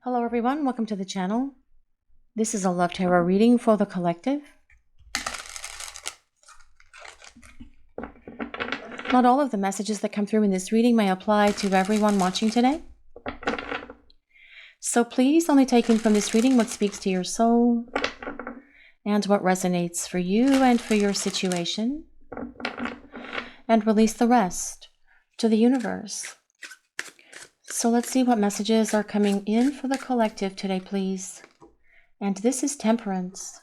Hello everyone, welcome to the channel. This is a love tarot reading for the collective. Not all of the messages that come through in this reading may apply to everyone watching today. So please only take in from this reading what speaks to your soul and what resonates for you and for your situation, and release the rest to the universe. So let's see what messages are coming in for the collective today, please. And this is Temperance.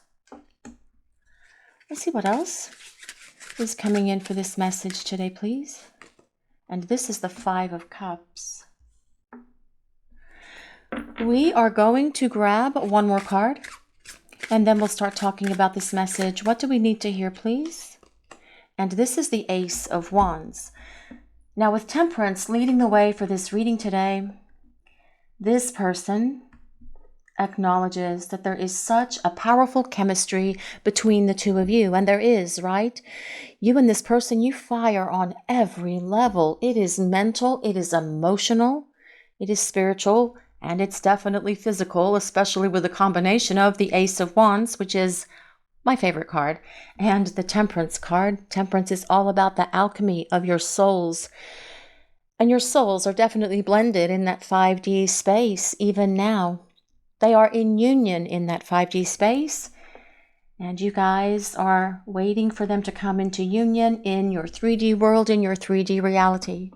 Let's see what else is coming in for this message today, please. And this is the Five of Cups. We are going to grab one more card, and then we'll start talking about this message. What do we need to hear, please? And this is the Ace of Wands. Now, with Temperance leading the way for this reading today, this person acknowledges that there is such a powerful chemistry between the two of you. And there is, right? You and this person, you fire on every level. It is mental, it is emotional, it is spiritual, and it's definitely physical, especially with the combination of the Ace of Wands, which is my favorite card, and the Temperance card. Temperance is all about the alchemy of your souls. And your souls are definitely blended in that 5D space even now. They are in union in that 5D space. And you guys are waiting for them to come into union in your 3D world, in your 3D reality.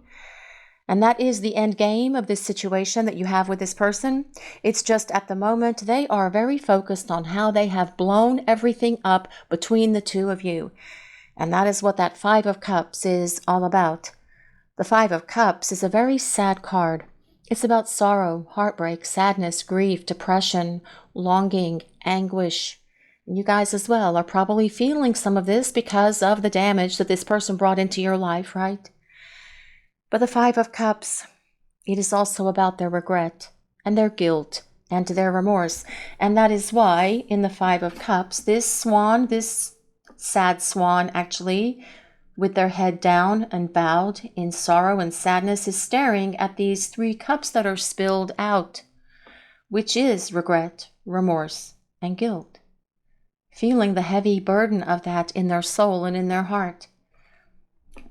And that is the end game of this situation that you have with this person. It's just at the moment, they are very focused on how they have blown everything up between the two of you. And that is what that Five of Cups is all about. The Five of Cups is a very sad card. It's about sorrow, heartbreak, sadness, grief, depression, longing, anguish. And you guys as well are probably feeling some of this because of the damage that this person brought into your life, right? But the Five of Cups, it is also about their regret and their guilt and their remorse. And that is why in the Five of Cups, this swan, this sad swan actually, with their head down and bowed in sorrow and sadness, is staring at these three cups that are spilled out, which is regret, remorse, and guilt. Feeling the heavy burden of that in their soul and in their heart.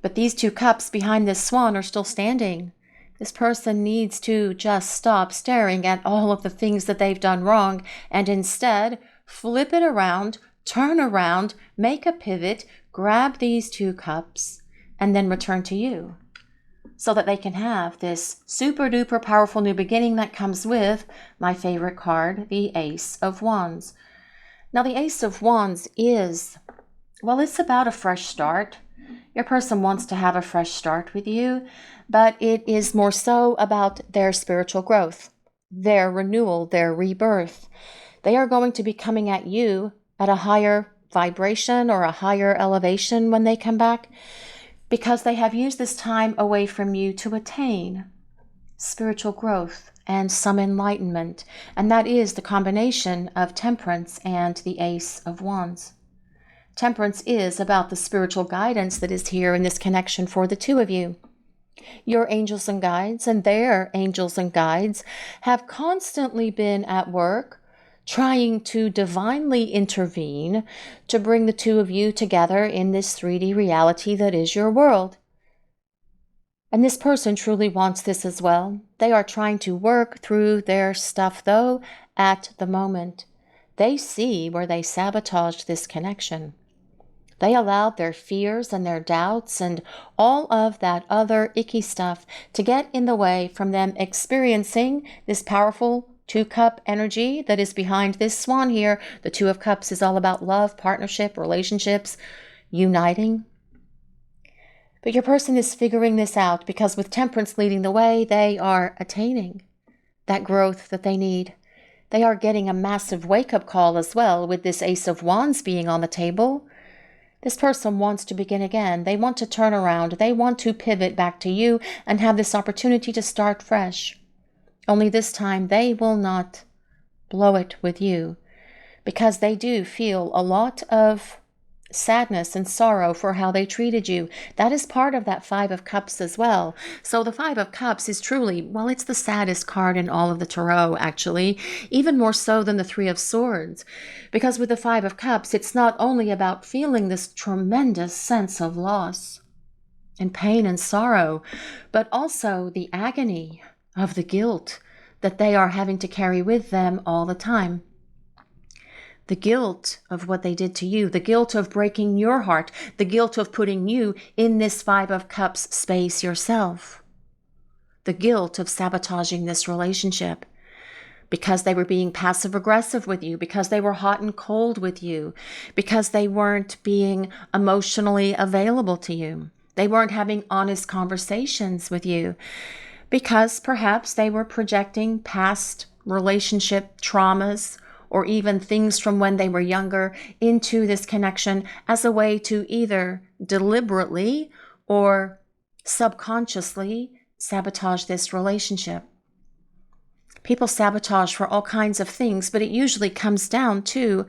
But these two cups behind this swan are still standing. This person needs to just stop staring at all of the things that they've done wrong and instead flip it around, turn around, make a pivot, grab these two cups, and then return to you so that they can have this super duper powerful new beginning that comes with my favorite card, the Ace of Wands. Now, the Ace of Wands is, well, it's about a fresh start. Your person wants to have a fresh start with you, but it is more so about their spiritual growth, their renewal, their rebirth. They are going to be coming at you at a higher vibration or a higher elevation when they come back, because they have used this time away from you to attain spiritual growth and some enlightenment. And that is the combination of Temperance and the Ace of Wands. Temperance is about the spiritual guidance that is here in this connection for the two of you. Your angels and guides and their angels and guides have constantly been at work trying to divinely intervene to bring the two of you together in this 3D reality that is your world. And this person truly wants this as well. They are trying to work through their stuff, though, at the moment. They see where they sabotaged this connection. They allowed their fears and their doubts and all of that other icky stuff to get in the way from them experiencing this powerful two-cup energy that is behind this swan here. The Two of Cups is all about love, partnership, relationships, uniting. But your person is figuring this out because with Temperance leading the way, they are attaining that growth that they need. They are getting a massive wake-up call as well with this Ace of Wands being on the table. This person wants to begin again. They want to turn around. They want to pivot back to you and have this opportunity to start fresh. Only this time they will not blow it with you because they do feel a lot of sadness and sorrow for how they treated you. That is part of that Five of Cups as well. So the Five of Cups is truly, well, it's the saddest card in all of the tarot, actually, even more so than the Three of Swords. Because with the Five of Cups, it's not only about feeling this tremendous sense of loss and pain and sorrow, but also the agony of the guilt that they are having to carry with them all the time. The guilt of what they did to you, the guilt of breaking your heart, the guilt of putting you in this Five of Cups space yourself, the guilt of sabotaging this relationship because they were being passive aggressive with you, because they were hot and cold with you, because they weren't being emotionally available to you. They weren't having honest conversations with you because perhaps they were projecting past relationship traumas or even things from when they were younger into this connection as a way to either deliberately or subconsciously sabotage this relationship. People sabotage for all kinds of things, but it usually comes down to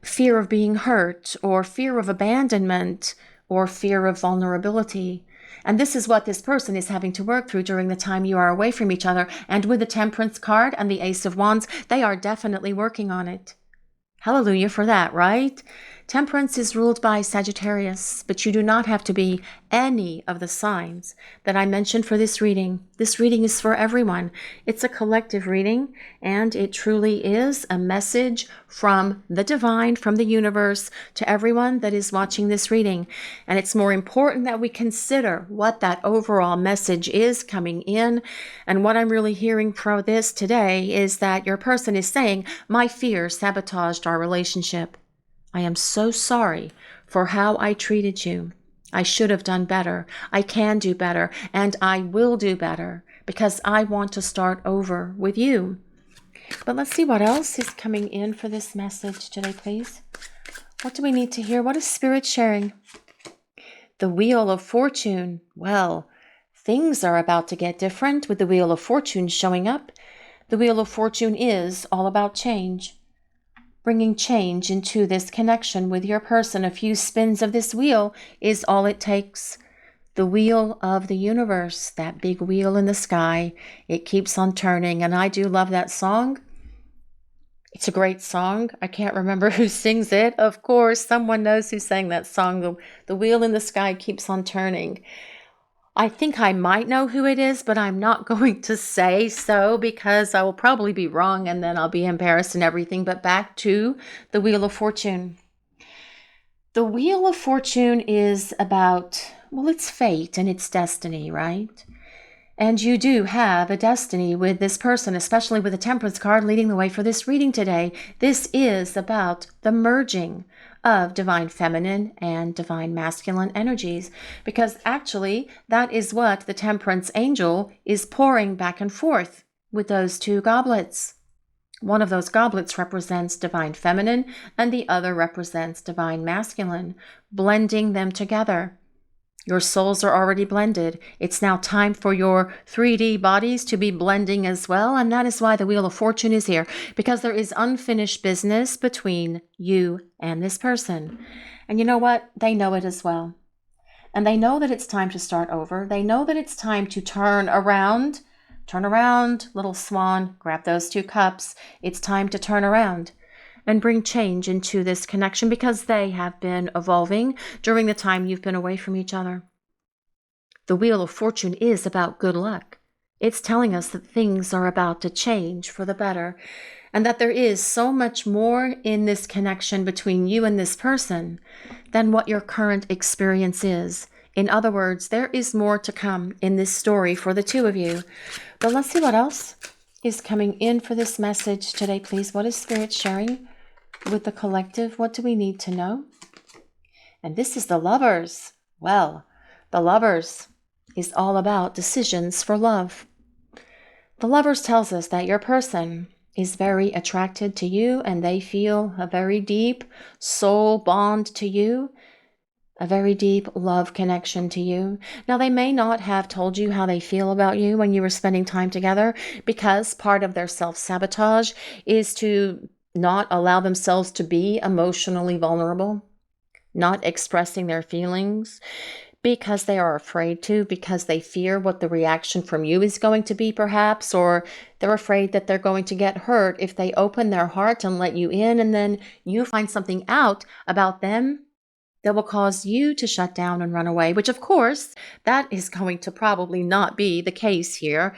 fear of being hurt or fear of abandonment or fear of vulnerability. And this is what this person is having to work through during the time you are away from each other. And with the Temperance card and the Ace of Wands, they are definitely working on it. Hallelujah for that, right? Temperance is ruled by Sagittarius, but you do not have to be any of the signs that I mentioned for this reading. This reading is for everyone. It's a collective reading, and it truly is a message from the divine, from the universe, to everyone that is watching this reading. And it's more important that we consider what that overall message is coming in. And what I'm really hearing from this today is that your person is saying, my fear sabotaged our relationship. I am so sorry for how I treated you. I should have done better. I can do better, and I will do better because I want to start over with you. But let's see what else is coming in for this message today, please. What do we need to hear? What is Spirit sharing? The Wheel of Fortune. Well, things are about to get different with the Wheel of Fortune showing up. The Wheel of Fortune is all about change. Bringing change into this connection with your person. A few spins of this wheel is all it takes. The wheel of the universe, that big wheel in the sky, it keeps on turning. And I do love that song. It's a great song. I can't remember who sings it. Of course, someone knows who sang that song. The wheel in the sky keeps on turning. I think I might know who it is, but I'm not going to say so because I will probably be wrong and then I'll be embarrassed and everything. But back to the Wheel of Fortune. The Wheel of Fortune is about, well, it's fate and it's destiny, right? And you do have a destiny with this person, especially with the Temperance card leading the way for this reading today. This is about the merging of divine feminine and divine masculine energies, because actually that is what the Temperance angel is pouring back and forth with those two goblets. One of those goblets represents divine feminine and the other represents divine masculine, blending them together. Your souls are already blended. It's now time for your 3D bodies to be blending as well. And that is why the Wheel of Fortune is here, because there is unfinished business between you and this person. And you know what? They know it as well. And they know that it's time to start over. They know that it's time to turn around. Turn around, little swan. Grab those two cups. It's time to turn around and bring change into this connection because they have been evolving during the time you've been away from each other. The Wheel of Fortune is about good luck. It's telling us that things are about to change for the better and that there is so much more in this connection between you and this person than what your current experience is. In other words, there is more to come in this story for the two of you. But let's see what else is coming in for this message today, please. What is Spirit sharing with the collective? What do we need to know? And this is the Lovers. Well, the Lovers is all about decisions for love. The Lovers tells us that your person is very attracted to you and they feel a very deep soul bond to you, a very deep love connection to you. Now, they may not have told you how they feel about you when you were spending time together because part of their self-sabotage is to not allow themselves to be emotionally vulnerable. not expressing their feelings because they are afraid to, because they fear what the reaction from you is going to be perhaps, or they're afraid that they're going to get hurt if they open their heart and let you in, and then you find something out about them that will cause you to shut down and run away, which of course, that is going to probably not be the case here.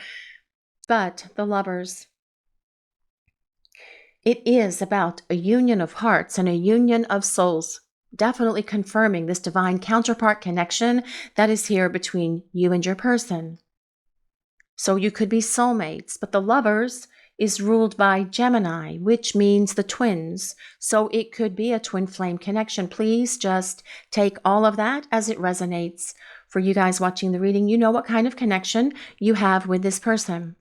But the Lovers, it is about a union of hearts and a union of souls, definitely confirming this divine counterpart connection that is here between you and your person. So you could be soulmates, but the Lovers is ruled by Gemini, which means the twins. So it could be a twin flame connection. Please just take all of that as it resonates. For you guys watching the reading, you know what kind of connection you have with this person.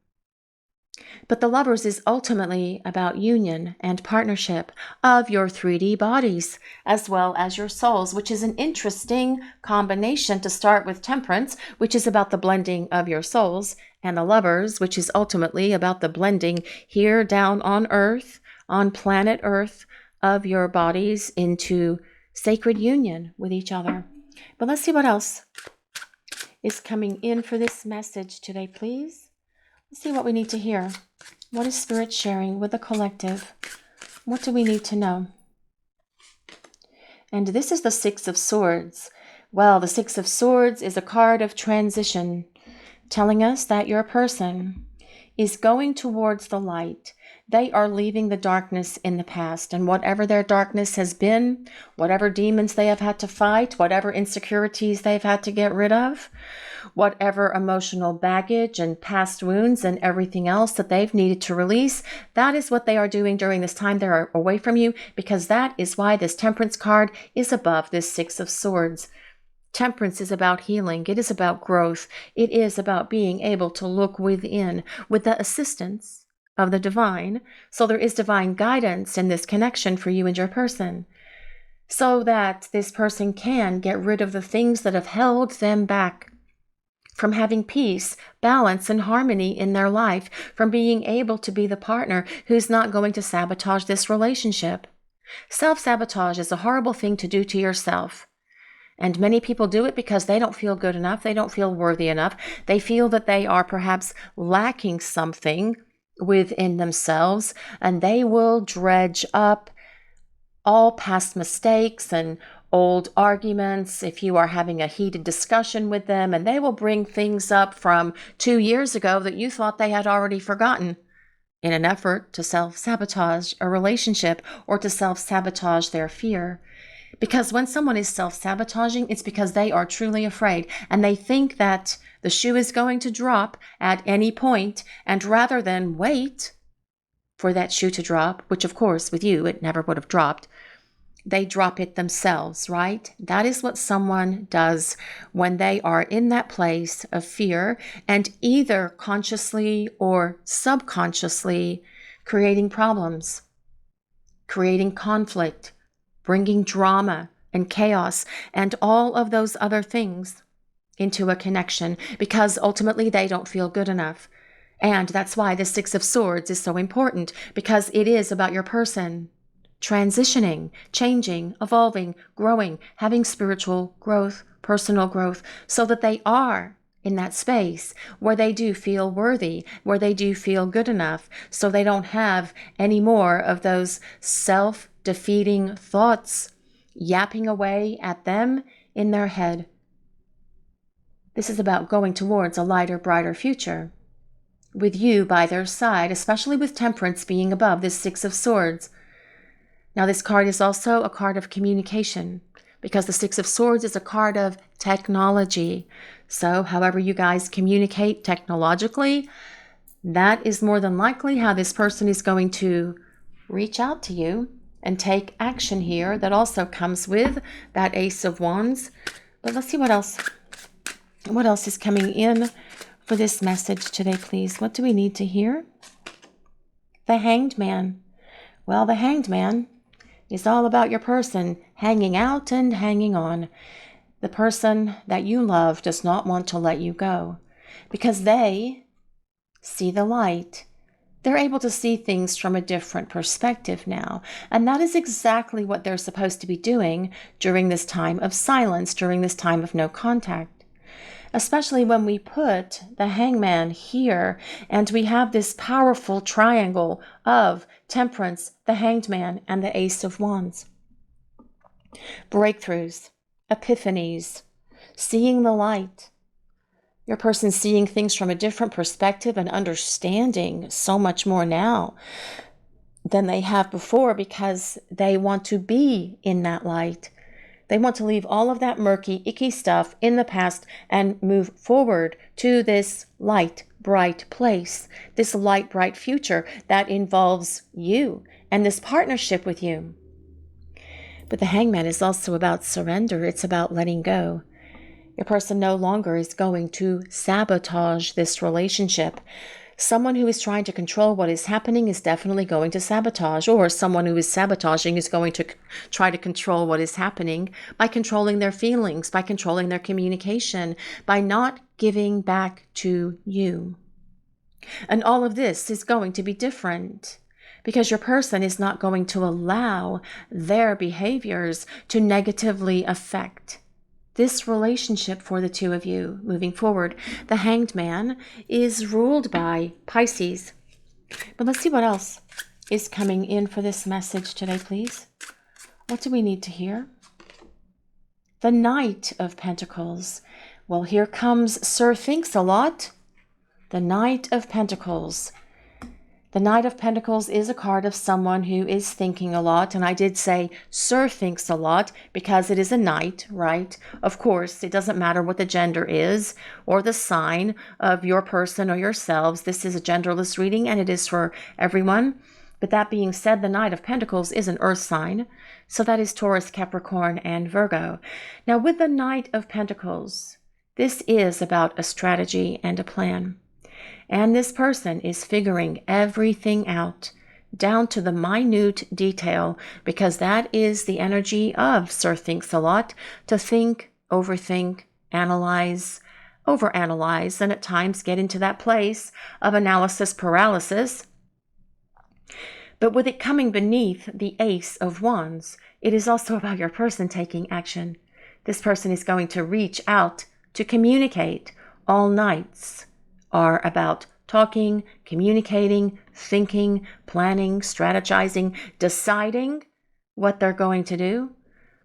But the Lovers is ultimately about union and partnership of your 3D bodies as well as your souls, which is an interesting combination to start with Temperance, which is about the blending of your souls, and the Lovers, which is ultimately about the blending here down on Earth, on planet Earth, of your bodies into sacred union with each other. But let's see what else is coming in for this message today, please. Let's see what we need to hear. What is Spirit sharing with the collective? What do we need to know? And this is the Six of Swords. Well, the Six of Swords is a card of transition, telling us that your person is going towards the light. They are leaving the darkness in the past, and whatever their darkness has been, whatever demons they have had to fight, whatever insecurities they've had to get rid of, whatever emotional baggage and past wounds and everything else that they've needed to release, that is what they are doing during this time they are away from you, because that is why this Temperance card is above this Six of Swords. Temperance is about healing. It is about growth. It is about being able to look within with the assistance of the divine. So there is divine guidance in this connection for you and your person, so that this person can get rid of the things that have held them back from having peace, balance, and harmony in their life, from being able to be the partner who's not going to sabotage this relationship. Self-sabotage is a horrible thing to do to yourself. And many people do it because they don't feel good enough. They don't feel worthy enough. They feel that they are perhaps lacking something within themselves, and they will dredge up all past mistakes and old arguments if you are having a heated discussion with them, and they will bring things up from 2 years ago that you thought they had already forgotten in an effort to self-sabotage a relationship or to self-sabotage their fear. Because when someone is self-sabotaging, it's because they are truly afraid and they think that the shoe is going to drop at any point, and rather than wait for that shoe to drop, which of course with you it never would have dropped, they drop it themselves, right? That is what someone does when they are in that place of fear and either consciously or subconsciously creating problems, creating conflict, bringing drama and chaos and all of those other things into a connection, because ultimately they don't feel good enough. And that's why the Six of Swords is so important, because it is about your person transitioning, changing, evolving, growing, having spiritual growth, personal growth, so that they are in that space where they do feel worthy, where they do feel good enough, so they don't have any more of those self-defeating thoughts yapping away at them in their head. This is about going towards a lighter, brighter future with you by their side, especially with Temperance being above this Six of Swords. Now, this card is also a card of communication, because the Six of Swords is a card of technology. So however you guys communicate technologically, that is more than likely how this person is going to reach out to you and take action here. That also comes with that Ace of Wands. But let's see what else. What else is coming in for this message today, please? What do we need to hear? The Hanged Man. Well, the Hanged Man is all about your person hanging out and hanging on. The person that you love does not want to let you go because they see the light. They're able to see things from a different perspective now. And that is exactly what they're supposed to be doing during this time of silence, during this time of no contact. Especially when we put the Hangman here and we have this powerful triangle of Temperance, the Hanged Man, and the Ace of Wands. Breakthroughs, epiphanies, seeing the light. Your person seeing things from a different perspective and understanding so much more now than they have before because they want to be in that light. They want to leave all of that murky, icky stuff in the past and move forward to this light, bright place, this light, bright future that involves you and this partnership with you. But the Hangman is also about surrender. It's about letting go. Your person no longer is going to sabotage this relationship. Someone who is trying to control what is happening is definitely going to sabotage, or someone who is sabotaging is going to try to control what is happening by controlling their feelings, by controlling their communication, by not giving back to you. And all of this is going to be different because your person is not going to allow their behaviors to negatively affect this relationship for the two of you moving forward. The Hanged Man is ruled by Pisces. But let's see what else is coming in for this message today, please. What do we need to hear? The Knight of Pentacles. Well, here comes Sir Thinks a Lot. The Knight of Pentacles. The Knight of Pentacles is a card of someone who is thinking a lot. And I did say Sir Thinks a Lot because it is a knight, right? Of course, it doesn't matter what the gender is or the sign of your person or yourselves. This is a genderless reading and it is for everyone. But that being said, the Knight of Pentacles is an earth sign. So that is Taurus, Capricorn, and Virgo. Now with the Knight of Pentacles, this is about a strategy and a plan. And this person is figuring everything out down to the minute detail because that is the energy of Sir Thinks a Lot, to think, overthink, analyze, overanalyze, and at times get into that place of analysis paralysis. But with it coming beneath the Ace of Wands, it is also about your person taking action. This person is going to reach out to communicate. All nights are about talking, communicating, thinking, planning, strategizing, deciding what they're going to do.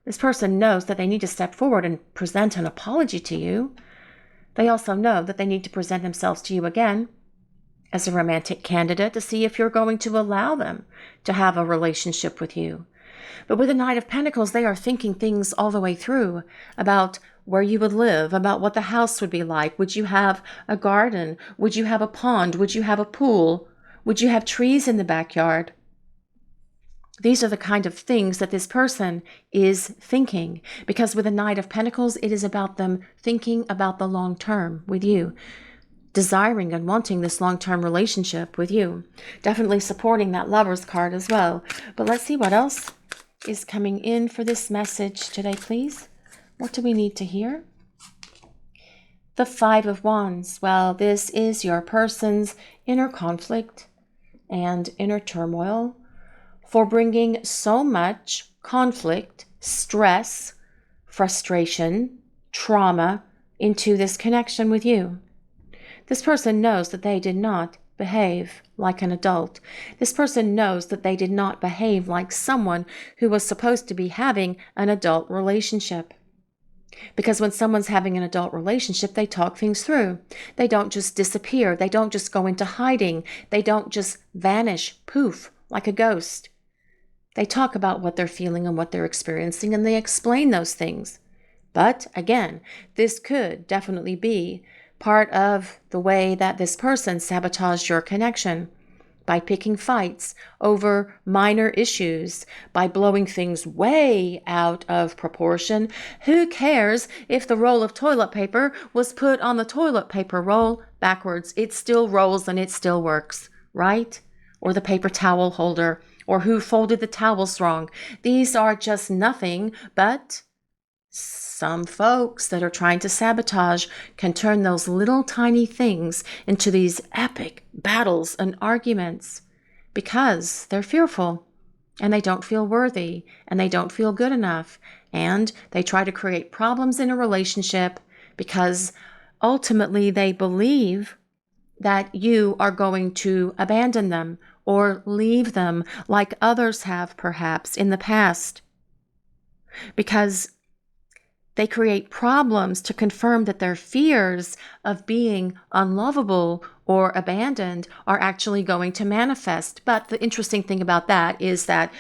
This person knows that they need to step forward and present an apology to you. They also know that they need to present themselves to you again as a romantic candidate to see if you're going to allow them to have a relationship with you. But with the Knight of Pentacles, they are thinking things all the way through about where you would live, about what the house would be like. Would you have a garden? Would you have a pond? Would you have a pool? Would you have trees in the backyard? These are the kind of things that this person is thinking, because with the Knight of Pentacles, it is about them thinking about the long term with you, desiring and wanting this long-term relationship with you. Definitely supporting that Lover's card as well. But let's see what else is coming in for this message today, please. What do we need to hear? The Five of Wands. Well, this is your person's inner conflict and inner turmoil for bringing so much conflict, stress, frustration, trauma into this connection with you. This person knows that they did not behave like an adult. This person knows that they did not behave like someone who was supposed to be having an adult relationship. Because when someone's having an adult relationship, they talk things through. They don't just disappear. They don't just go into hiding. They don't just vanish, poof, like a ghost. They talk about what they're feeling and what they're experiencing, and they explain those things. But again, this could definitely be part of the way that this person sabotaged your connection by picking fights over minor issues, by blowing things way out of proportion. Who cares if the roll of toilet paper was put on the toilet paper roll backwards? It still rolls and it still works, right? Or the paper towel holder, or who folded the towels wrong. These are just nothing but some folks that are trying to sabotage can turn those little tiny things into these epic battles and arguments because they're fearful and they don't feel worthy and they don't feel good enough. And they try to create problems in a relationship because ultimately they believe that you are going to abandon them or leave them like others have perhaps in the past. Because they create problems to confirm that their fears of being unlovable or abandoned are actually going to manifest. But the interesting thing about that is that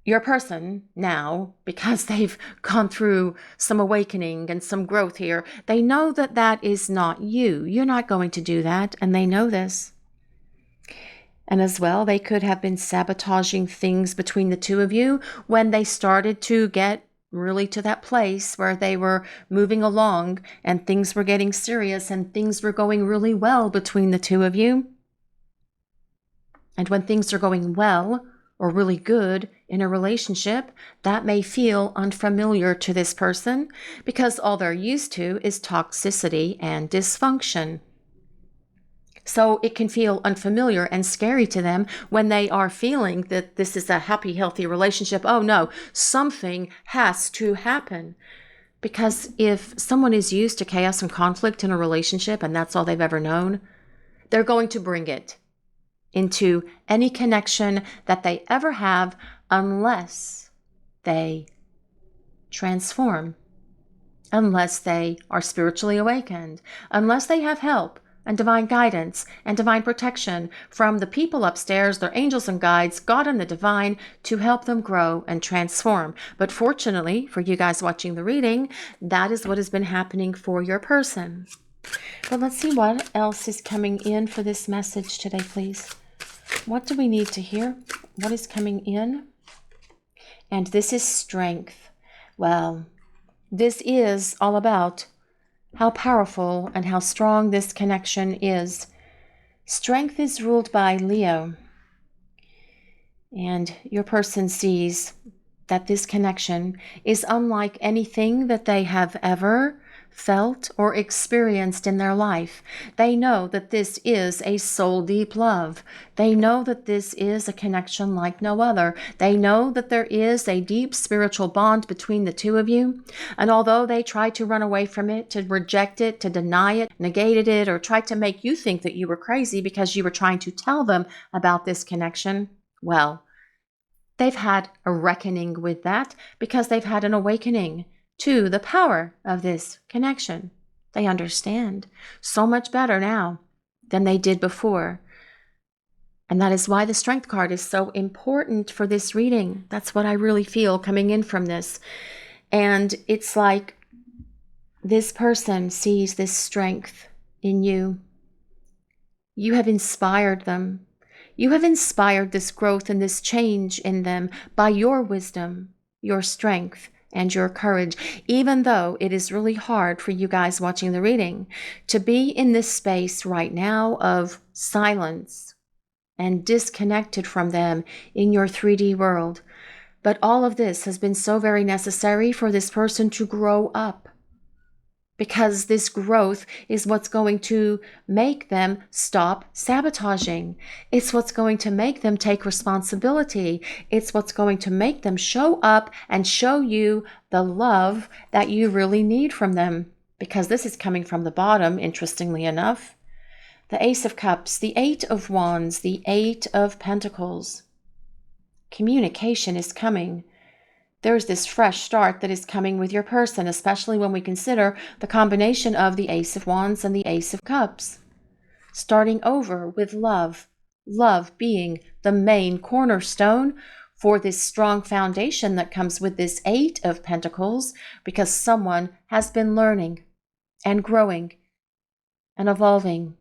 your person now, because they've gone through some awakening and some growth here, they know that that is not you. You're not going to do that, and they know this. And as well, they could have been sabotaging things between the two of you when they started to get really to that place where they were moving along and things were getting serious and things were going really well between the two of you. And when things are going well or really good in a relationship, that may feel unfamiliar to this person because all they're used to is toxicity and dysfunction. So it can feel unfamiliar and scary to them when they are feeling that this is a happy, healthy relationship. Oh no, something has to happen. Because if someone is used to chaos and conflict in a relationship and that's all they've ever known, they're going to bring it into any connection that they ever have unless they transform, unless they are spiritually awakened, unless they have help and divine guidance and divine protection from the people upstairs, their angels and guides, God and the divine, to help them grow and transform. But fortunately, for you guys watching the reading, that is what has been happening for your person. Well, let's see what else is coming in for this message today, please. What do we need to hear? What is coming in? And this is strength. Well, this is all about how powerful and how strong this connection is. Strength is ruled by Leo. And your person sees that this connection is unlike anything that they have ever felt or experienced in their life. They know that this is a soul deep love. They know that this is a connection like no other. They know that there is a deep spiritual bond between the two of you. And although they try to run away from it, to reject it, to deny it, negated it, or try to make you think that you were crazy because you were trying to tell them about this connection, well, they've had a reckoning with that because they've had an awakening to the power of this connection. They understand so much better now than they did before. And that is why the Strength card is so important for this reading. That's what I really feel coming in from this. And it's like this person sees this strength in you. You have inspired them. You have inspired this growth and this change in them by your wisdom, your strength, and your courage, even though it is really hard for you guys watching the reading to be in this space right now of silence and disconnected from them in your 3D world. But all of this has been so very necessary for this person to grow up, because this growth is what's going to make them stop sabotaging. It's what's going to make them take responsibility. It's what's going to make them show up and show you the love that you really need from them. Because this is coming from the bottom, interestingly enough. The Ace of Cups, the Eight of Wands, the Eight of Pentacles. Communication is coming. There's this fresh start that is coming with your person, especially when we consider the combination of the Ace of Wands and the Ace of Cups. Starting over with love. Love being the main cornerstone for this strong foundation that comes with this Eight of Pentacles, because someone has been learning and growing and evolving.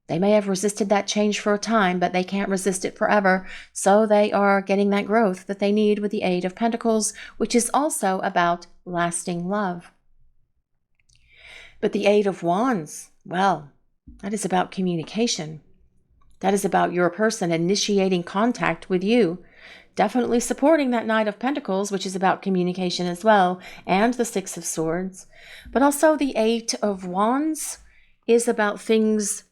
They may have resisted that change for a time, but they can't resist it forever. So they are getting that growth that they need with the Eight of Pentacles, which is also about lasting love. But the Eight of Wands, well, that is about communication. That is about your person initiating contact with you. Definitely supporting that Knight of Pentacles, which is about communication as well, and the Six of Swords. But also the Eight of Wands is about things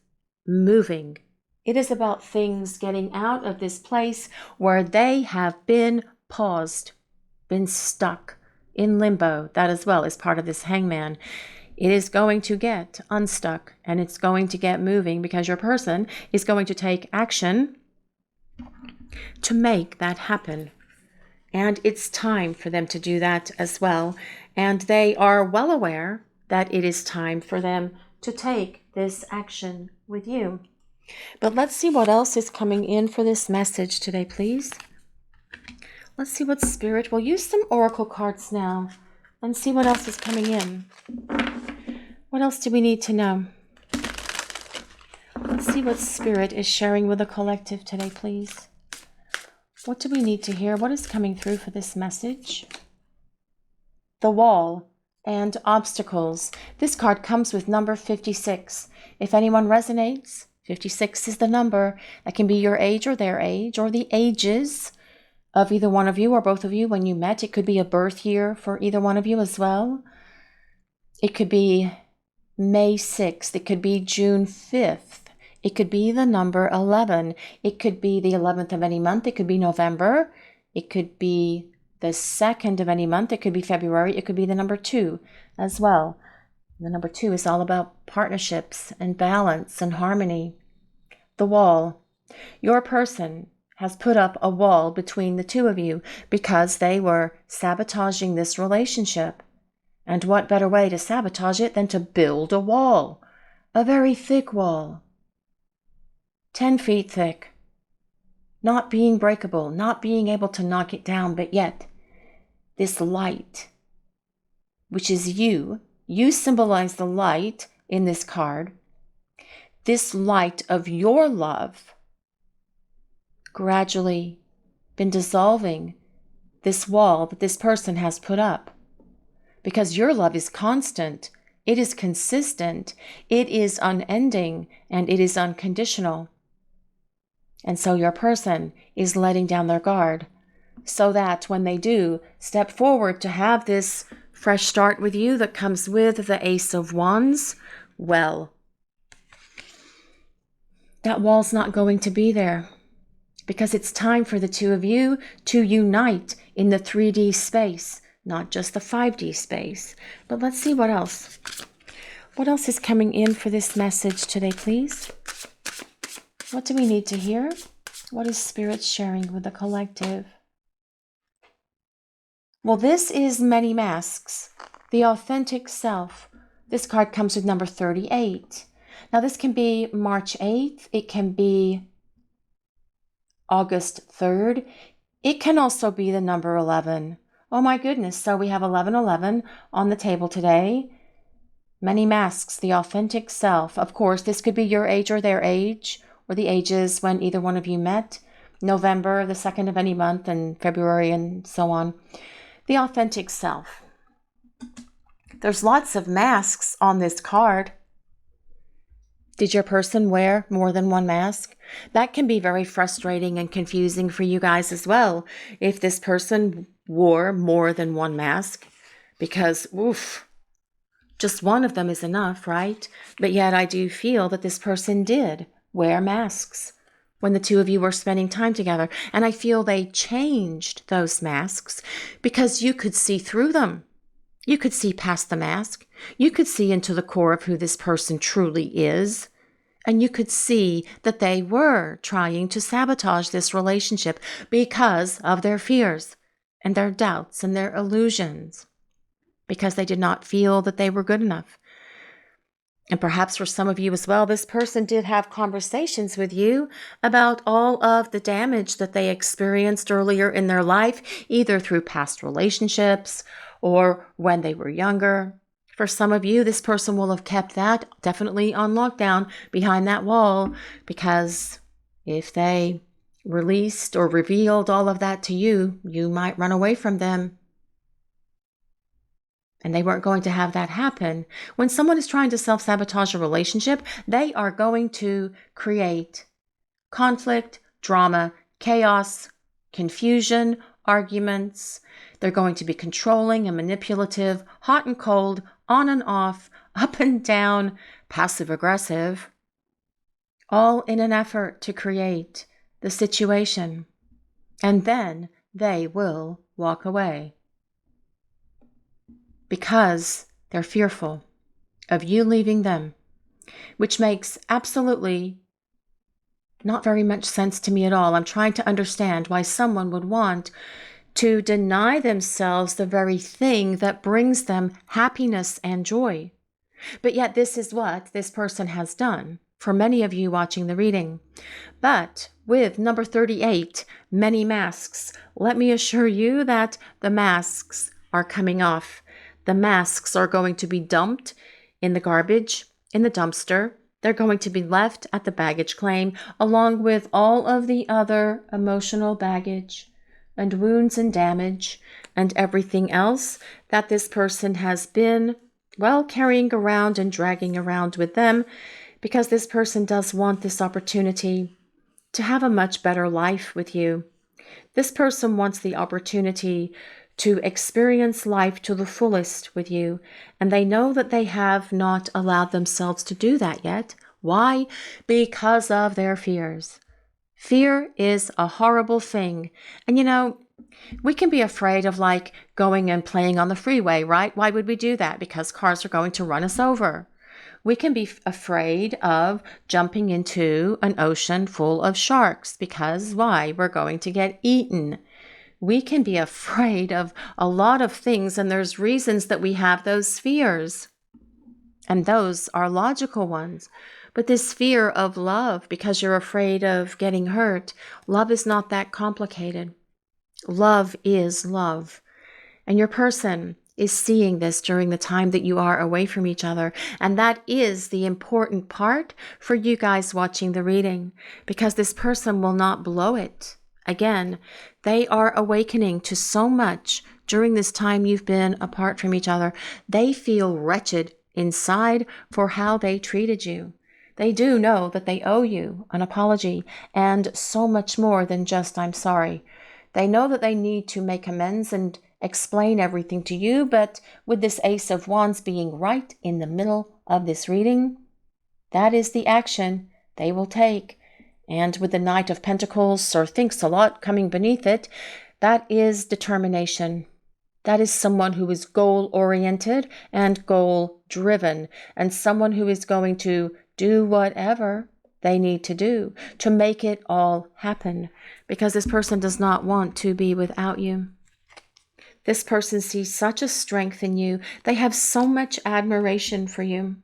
moving. It is about things getting out of this place where they have been paused, been stuck in limbo. That as well is part of this Hangman. It is going to get unstuck and it's going to get moving because your person is going to take action to make that happen. And it's time for them to do that as well. And they are well aware that it is time for them to take this action with you. But let's see what else is coming in for this message today, please. Let's see what Spirit will use some oracle cards now and see what else is coming in. What else do we need to know? Let's see what Spirit is sharing with the collective today, please. What do we need to hear? What is coming through for this message? The Wall and obstacles. This card comes with number 56. If anyone resonates, 56 is the number. That can be your age or their age or the ages of either one of you or both of you when you met. It could be a birth year for either one of you as well. It could be May 6th. It could be June 5th. It could be the number 11. It could be the 11th of any month. It could be November. It could be the 2nd of any month. It could be February. It could be the number 2 as well. The number 2 is all about partnerships and balance and harmony. The wall. Your person has put up a wall between the two of you because they were sabotaging this relationship. And what better way to sabotage it than to build a wall? A very thick wall. 10 feet thick. Not being breakable, not being able to knock it down, but yet this light, which is you symbolize the light in this card. This light of your love gradually been dissolving this wall that this person has put up. Because your love is constant, it is consistent, it is unending, and it is unconditional. And so your person is letting down their guard so that when they do step forward to have this fresh start with you that comes with the Ace of Wands, well, that wall's not going to be there because it's time for the two of you to unite in the 3D space, not just the 5D space. But let's see what else. What else is coming in for this message today, please? What do we need to hear? What is Spirit sharing with the collective? Well, this is Many Masks, the authentic self. This card comes with number 38. Now, this can be March 8th. It can be August 3rd. It can also be the number 11. Oh my goodness. So we have 1111 on the table today. Many Masks, the authentic self. Of course, this could be your age or their age, or the ages when either one of you met. November, the 2nd of any month, and February, and so on. The authentic self. There's lots of masks on this card. Did your person wear more than one mask? That can be very frustrating and confusing for you guys as well, if this person wore more than one mask, because, oof, just one of them is enough, right? But yet I do feel that this person did wear masks when the two of you were spending time together. And I feel they changed those masks because you could see through them. You could see past the mask. You could see into the core of who this person truly is. And you could see that they were trying to sabotage this relationship because of their fears and their doubts and their illusions, because they did not feel that they were good enough. And perhaps for some of you as well, this person did have conversations with you about all of the damage that they experienced earlier in their life, either through past relationships or when they were younger. For some of you, this person will have kept that definitely on lockdown behind that wall, because if they released or revealed all of that to you, you might run away from them. And they weren't going to have that happen. When someone is trying to self-sabotage a relationship, they are going to create conflict, drama, chaos, confusion, arguments. They're going to be controlling and manipulative, hot and cold, on and off, up and down, passive aggressive, all in an effort to create the situation. And then they will walk away because they're fearful of you leaving them, which makes absolutely not very much sense to me at all. I'm trying to understand why someone would want to deny themselves the very thing that brings them happiness and joy. But yet this is what this person has done for many of you watching the reading. But with number 38, many masks, let me assure you that the masks are coming off. The masks are going to be dumped in the garbage, in the dumpster. They're going to be left at the baggage claim, along with all of the other emotional baggage and wounds and damage and everything else that this person has been, well, carrying around and dragging around with them, because this person does want this opportunity to have a much better life with you. This person wants the opportunity to experience life to the fullest with you, and they know that they have not allowed themselves to do that yet. Why? Because of their fears. Fear is a horrible thing. And you know, we can be afraid of like going and playing on the freeway, right? Why would we do that? Because cars are going to run us over. We can be afraid of jumping into an ocean full of sharks because why? We're going to get eaten. We can be afraid of a lot of things, and there's reasons that we have those fears. And those are logical ones. But this fear of love, because you're afraid of getting hurt, love is not that complicated. Love is love. And your person is seeing this during the time that you are away from each other. And that is the important part for you guys watching the reading, because this person will not blow it. Again, they are awakening to so much during this time you've been apart from each other. They feel wretched inside for how they treated you. They do know that they owe you an apology and so much more than just I'm sorry. They know that they need to make amends and explain everything to you, but with this Ace of Wands being right in the middle of this reading, that is the action they will take. And with the Knight of Pentacles, Sir Thinks-A-Lot coming beneath it, that is determination. That is someone who is goal-oriented and goal-driven, and someone who is going to do whatever they need to do to make it all happen, because this person does not want to be without you. This person sees such a strength in you. They have so much admiration for you.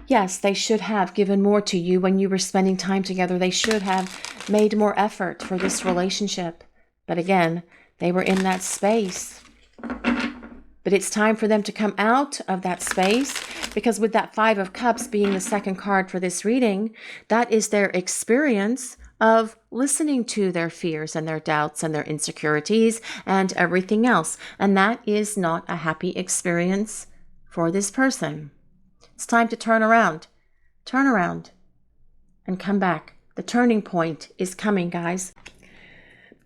Yes, they should have given more to you when you were spending time together. They should have made more effort for this relationship. But again, they were in that space. But it's time for them to come out of that space, because with that Five of Cups being the second card for this reading, that is their experience of listening to their fears and their doubts and their insecurities and everything else. And that is not a happy experience for this person. It's time to turn around and come back. The turning point is coming, guys.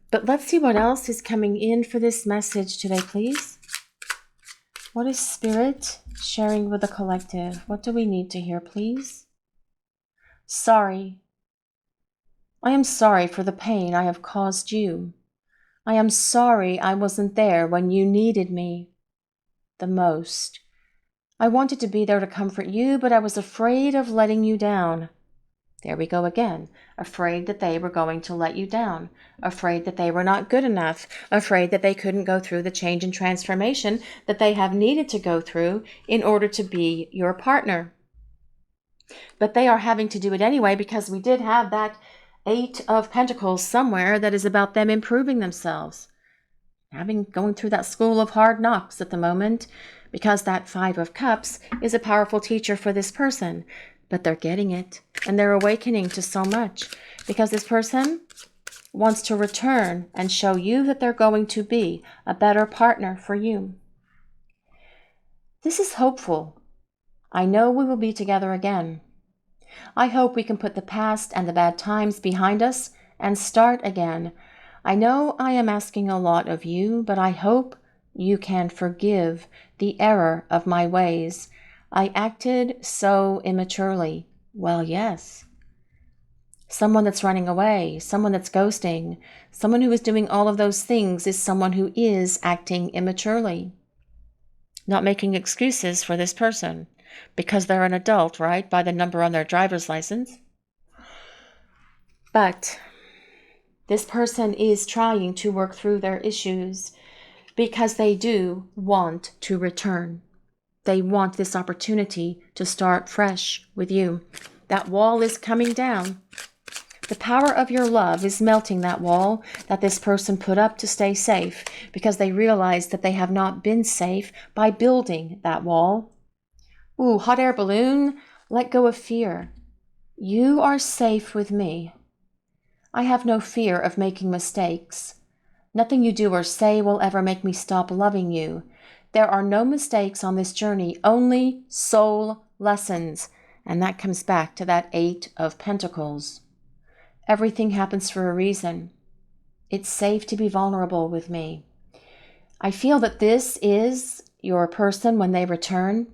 But let's see what else is coming in for this message today, please. What is Spirit sharing with the collective? What do we need to hear, please? Sorry. I am sorry for the pain I have caused you. I am sorry I wasn't there when you needed me the most. I wanted to be there to comfort you, but I was afraid of letting you down. There we go again. Afraid that they were going to let you down. Afraid that they were not good enough. Afraid that they couldn't go through the change and transformation that they have needed to go through in order to be your partner. But they are having to do it anyway, because we did have that Eight of Pentacles somewhere that is about them improving themselves. Going through that school of hard knocks at the moment, because that Five of Cups is a powerful teacher for this person. But they're getting it, and they're awakening to so much, because this person wants to return and show you that they're going to be a better partner for you. This is hopeful. I know we will be together again. I hope we can put the past and the bad times behind us and start again. I know I am asking a lot of you, but I hope you can forgive the error of my ways. I acted so immaturely. Well, yes. Someone that's running away, someone that's ghosting, someone who is doing all of those things is someone who is acting immaturely. Not making excuses for this person because they're an adult, right? By the number on their driver's license. But this person is trying to work through their issues because they do want to return. They want this opportunity to start fresh with you. That wall is coming down. The power of your love is melting that wall that this person put up to stay safe because they realize that they have not been safe by building that wall. Ooh, hot air balloon, let go of fear. You are safe with me. I have no fear of making mistakes. Nothing you do or say will ever make me stop loving you. There are no mistakes on this journey, only soul lessons. And that comes back to that 8 of Pentacles. Everything happens for a reason. It's safe to be vulnerable with me. I feel that this is your person when they return.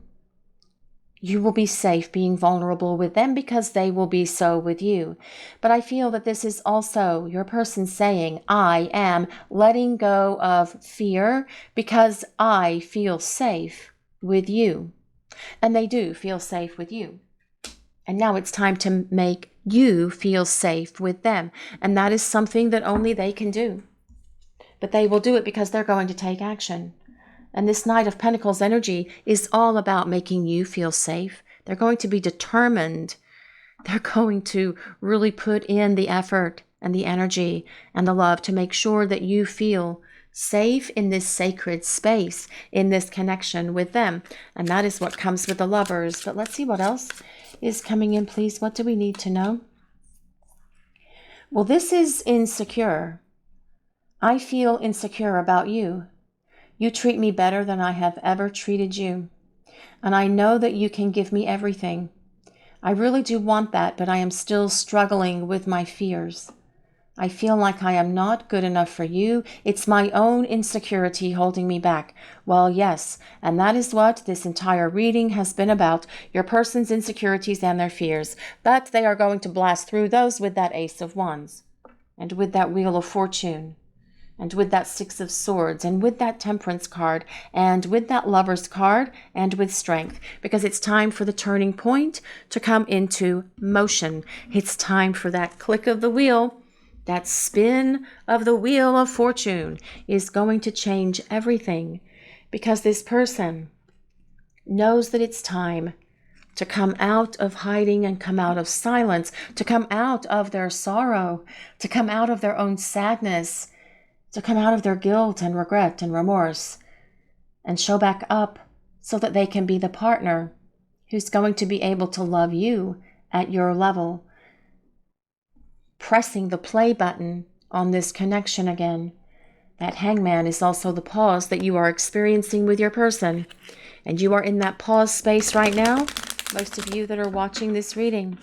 You will be safe being vulnerable with them because they will be so with you. But I feel that this is also your person saying, I am letting go of fear because I feel safe with you. And they do feel safe with you. And now it's time to make you feel safe with them. And that is something that only they can do. But they will do it because they're going to take action. And this Knight of Pentacles energy is all about making you feel safe. They're going to be determined. They're going to really put in the effort and the energy and the love to make sure that you feel safe in this sacred space, in this connection with them. And that is what comes with the Lovers. But let's see what else is coming in, please. What do we need to know? Well, this is insecure. I feel insecure about you. You treat me better than I have ever treated you. And I know that you can give me everything. I really do want that, but I am still struggling with my fears. I feel like I am not good enough for you. It's my own insecurity holding me back. Well, yes, and that is what this entire reading has been about, your person's insecurities and their fears. But they are going to blast through those with that Ace of Wands, and with that Wheel of Fortune, and with that 6 of Swords, and with that Temperance card, and with that Lover's card, and with Strength, because it's time for the turning point to come into motion. It's time for that click of the wheel. That spin of the Wheel of Fortune is going to change everything because this person knows that it's time to come out of hiding and come out of silence, to come out of their sorrow, to come out of their own sadness, to come out of their guilt and regret and remorse and show back up so that they can be the partner who's going to be able to love you at your level. Pressing the play button on this connection again. That Hangman is also the pause that you are experiencing with your person. And you are in that pause space right now. Most of you that are watching this reading,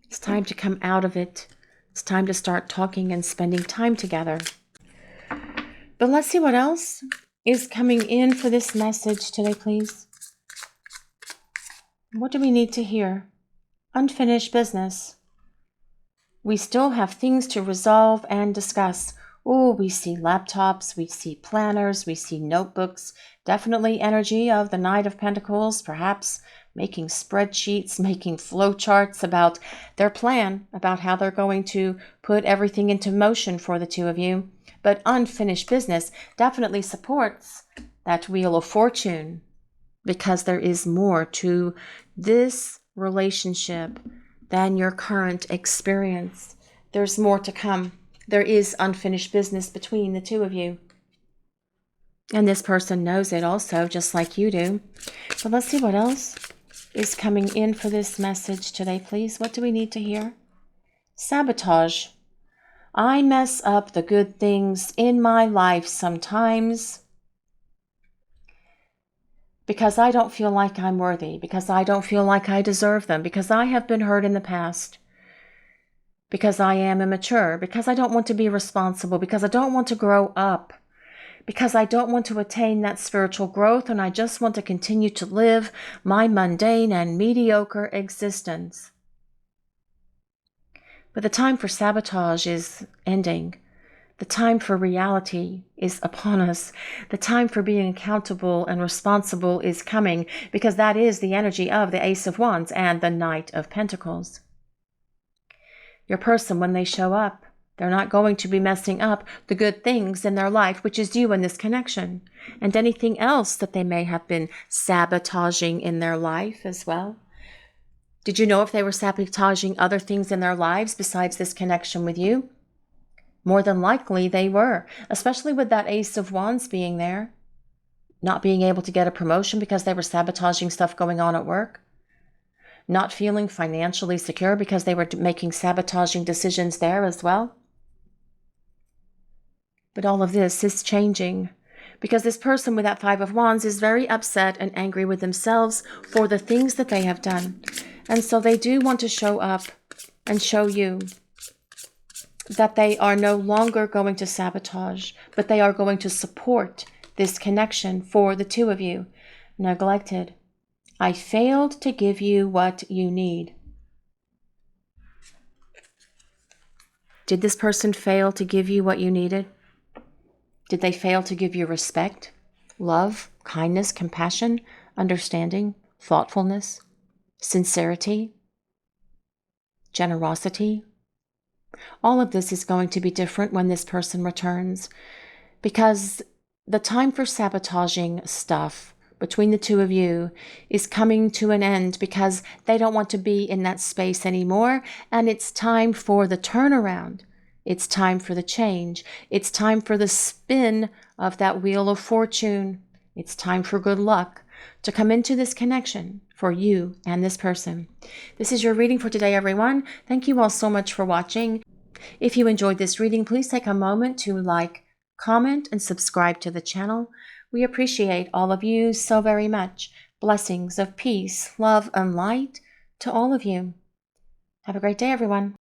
it's time to come out of it. It's time to start talking and spending time together. But let's see what else is coming in for this message today, please. What do we need to hear? Unfinished business. We still have things to resolve and discuss. Oh, we see laptops, we see planners, we see notebooks. Definitely energy of the Knight of Pentacles, perhaps making spreadsheets, making flowcharts about their plan, about how they're going to put everything into motion for the two of you. But unfinished business definitely supports that Wheel of Fortune because there is more to this relationship than your current experience. There's more to come. There is unfinished business between the two of you. And this person knows it also, just like you do. But let's see what else is coming in for this message today, please. What do we need to hear? Sabotage. I mess up the good things in my life sometimes because I don't feel like I'm worthy, because I don't feel like I deserve them, because I have been hurt in the past. because I am immature, because I don't want to be responsible, because I don't want to grow up, because I don't want to attain that spiritual growth, and I just want to continue to live my mundane and mediocre existence. But the time for sabotage is ending. The time for reality is upon us. The time for being accountable and responsible is coming, because that is the energy of the Ace of Wands and the Knight of Pentacles. Your person, when they show up, they're not going to be messing up the good things in their life, which is you in this connection, and anything else that they may have been sabotaging in their life as well. Did you know if they were sabotaging other things in their lives besides this connection with you? More than likely they were, especially with that Ace of Wands being there, not being able to get a promotion because they were sabotaging stuff going on at work, not feeling financially secure because they were making sabotaging decisions there as well. But all of this is changing, because this person with that Five of Wands is very upset and angry with themselves for the things that they have done. And so they do want to show up and show you that they are no longer going to sabotage, but they are going to support this connection for the two of you. Neglected. I failed to give you what you need. Did this person fail to give you what you needed? Did they fail to give you respect, love, kindness, compassion, understanding, thoughtfulness, sincerity, generosity? All of this is going to be different when this person returns, because the time for sabotaging stuff between the two of you is coming to an end, because they don't want to be in that space anymore, and it's time for the turnaround. It's time for the change. It's time for the spin of that wheel of fortune. It's time for good luck to come into this connection for you and this person. This is your reading for today, everyone. Thank you all so much for watching. If you enjoyed this reading, please take a moment to like, comment, and subscribe to the channel. We appreciate all of you so very much. Blessings of peace, love, and light to all of you. Have a great day, everyone.